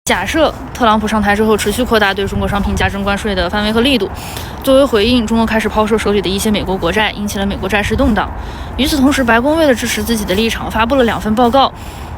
假设特朗普上台之后持续扩大对中国商品加征关税的范围和力度，作为回应，中国开始抛售手里的一些美国国债，引起了美国债市动荡。与此同时，白宫为了支持自己的立场，发布了2份报告，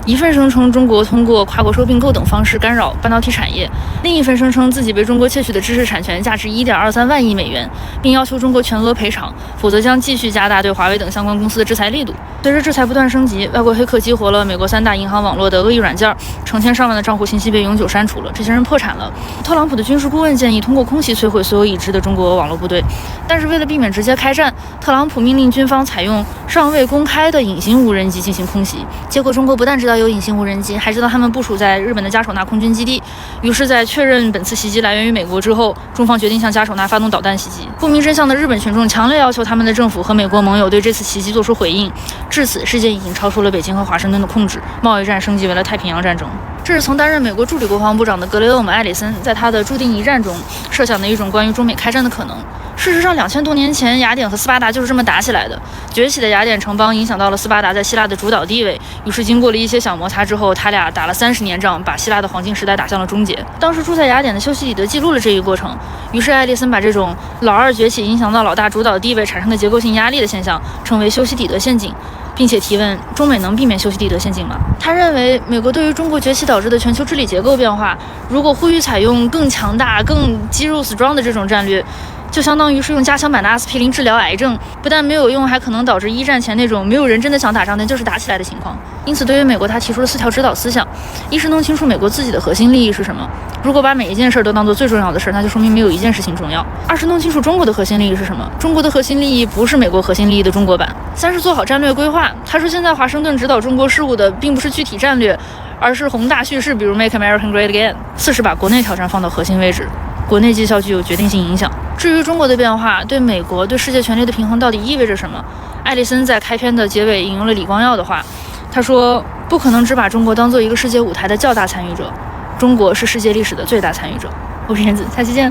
一份声称中国通过跨国收并购等方式干扰半导体产业，另一份声称自己被中国窃取的知识产权价值1.23万亿美元，并要求中国全额赔偿，否则将继续加大对华为等相关公司的制裁力度。随着制裁不断升级，外国黑客激活了美国3大银行网络的恶意软件，成千上万的账户信息被永久删除了，这些人破产了。特朗普的军事顾问建议通过空袭摧毁所有已知的中国网络部队，但是为了避免直接开战，特朗普命令军方采用尚未公开的隐形无人机进行空袭。结果中国不但知道有隐形无人机，还知道他们部署在日本的加手纳空军基地。于是在确认本次袭击来源于美国之后，中方决定向加手纳发动导弹袭击。不明真相的日本群众强烈要求他们的政府和美国盟友对这次袭击做出回应。至此，事件已经超出了北京和华盛顿的控制，贸易战升级为了太平洋战争。这是曾担任美国助理国防部长的格雷厄姆·艾里森在他的注定一战中设想的一种关于中美开战的可能。事实上，2000多年前，雅典和斯巴达就是这么打起来的。崛起的雅典城邦影响到了斯巴达在希腊的主导地位，于是经过了一些小摩擦之后，他俩打了30年仗，把希腊的黄金时代打向了终结。当时住在雅典的修昔底德记录了这一过程，于是艾利森把这种老二崛起影响到老大主导地位产生的结构性压力的现象称为修昔底德陷阱，并且提问中美能避免修昔底德陷阱吗？他认为美国对于中国崛起导致的全球治理结构变化，如果呼吁采用更强大、更肌肉 strong 的这种战略，就相当于是用加强版的阿司匹林治疗癌症，不但没有用，还可能导致一战前那种没有人真的想打仗，但就是打起来的情况。因此，对于美国，他提出了4条指导思想：一是弄清楚美国自己的核心利益是什么，如果把每一件事都当做最重要的事，那就说明没有一件事情重要；二是弄清楚中国的核心利益是什么，中国的核心利益不是美国核心利益的中国版；三是做好战略规划。他说，现在华盛顿指导中国事务的并不是具体战略，而是宏大叙事，比如 Make America Great Again。四是把国内挑战放到核心位置，国内绩效具有决定性影响。至于中国的变化，对美国、对世界权力的平衡到底意味着什么？艾利森在开篇的结尾引用了李光耀的话，他说：“不可能只把中国当做一个世界舞台的较大参与者，中国是世界历史的最大参与者。”我是燕子，下期见。